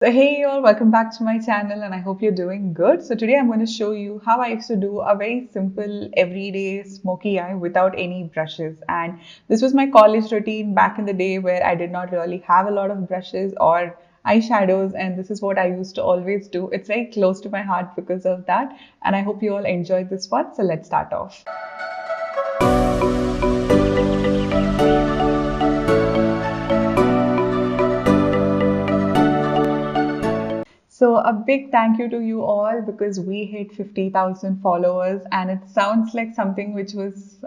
So hey all, welcome back to my channel and I hope you're doing good. So today I'm going to show you how I used to do a very simple everyday smoky eye without any brushes. And this was my college routine back in the day where I did not really have a lot of brushes or eyeshadows, and this is what I used to always do. It's very close to my heart because of that, and I hope you all enjoyed this one. So let's start off. So a big thank you to you all because we hit 50,000 followers, and it sounds like something which was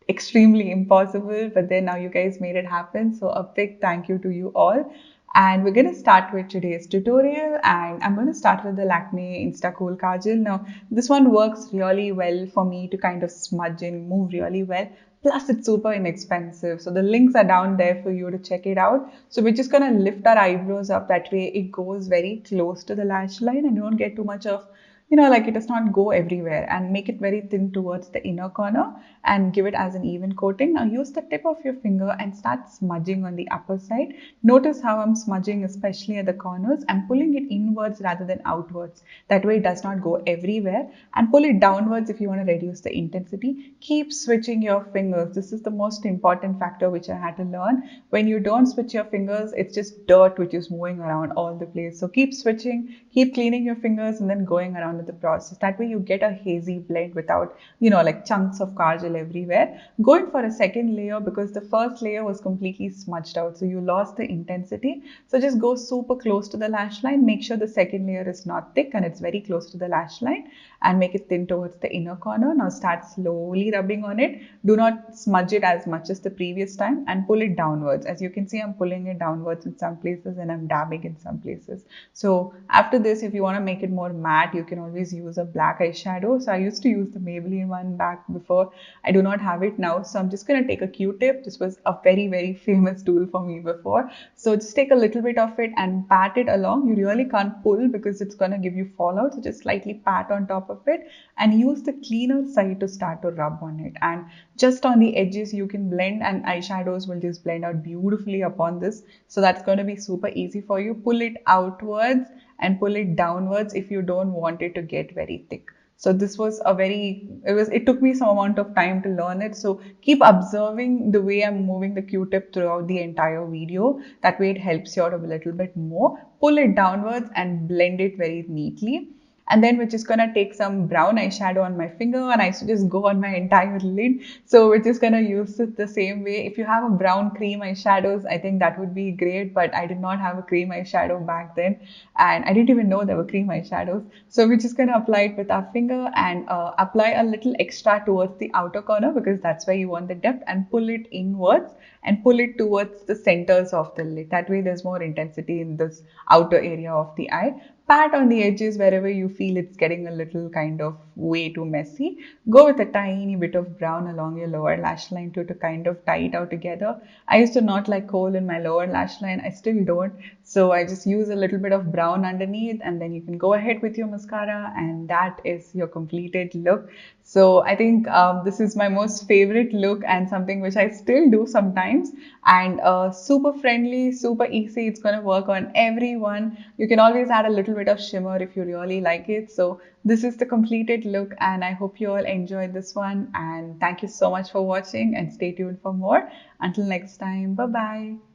extremely impossible, but then now you guys made it happen. So a big thank you to you all. And we're going to start with today's tutorial, and I'm going to start with the Lakme Insta Kajal. Now, this one works really well for me to kind of smudge and move really well. Plus, it's super inexpensive. So the links are down there for you to check it out. So we're just going to lift our eyebrows up. That way it goes very close to the lash line and you don't get too much of, like it does not go everywhere, and make it very thin towards the inner corner and give it as an even coating. Now use the tip of your finger and start smudging on the upper side. Notice how I'm smudging, especially at the corners. I'm pulling it inwards rather than outwards. That way it does not go everywhere, and pull it downwards if you want to reduce the intensity. Keep switching your fingers. This is the most important factor which I had to learn. When you don't switch your fingers, it's just dirt which is moving around all the place. So keep switching, keep cleaning your fingers and then going around with the process. That way you get a hazy blend without, like chunks of kajal everywhere. Going for a second layer because the first layer was completely smudged out. So you lost the intensity. So just go super close to the lash line. Make sure the second layer is not thick and it's very close to the lash line, and make it thin towards the inner corner. Now start slowly rubbing on it. Do not smudge it as much as the previous time and pull it downwards. As you can see, I'm pulling it downwards in some places and I'm dabbing in some places. So after this, if you want to make it more matte, you can always use a black eyeshadow. So I used to use the Maybelline one back before. I do not have it now. So I'm just going to take a Q-tip. This was a very, very famous tool for me before. So just take a little bit of it and pat it along. You really can't pull because it's going to give you fallout. So just slightly pat on top of it and use the cleaner side to start to rub on it. And just on the edges, you can blend, and eyeshadows will just blend out beautifully upon this. So that's going to be super easy for you. Pull it outwards and pull it downwards if you don't want it to get very thick. So this was it took me some amount of time to learn it. So keep observing the way I'm moving the Q-tip throughout the entire video. That way it helps you out a little bit more. Pull it downwards and blend it very neatly. And then we're just going to take some brown eyeshadow on my finger, and I used to just go on my entire lid. So we're just going to use it the same way. If you have a brown cream eyeshadows, I think that would be great, but I did not have a cream eyeshadow back then, and I didn't even know there were cream eyeshadows. So we're just going to apply it with our finger and apply a little extra towards the outer corner because that's where you want the depth, and pull it inwards and pull it towards the centers of the lid. That way there's more intensity in this outer area of the eye. Pat on the edges wherever you feel it's getting a little kind of way too messy. Go with a tiny bit of brown along your lower lash line to kind of tie it out together. I used to not like kohl in my lower lash line. I still don't. So I just use a little bit of brown underneath, and then you can go ahead with your mascara, and that is your completed look. So I think this is my most favorite look and something which I still do sometimes, and super friendly, super easy. It's going to work on everyone. You can always add a little bit of shimmer if you really like it. So this is the completed look, and I hope you all enjoyed this one, and thank you so much for watching, and stay tuned for more. Until next time, bye bye.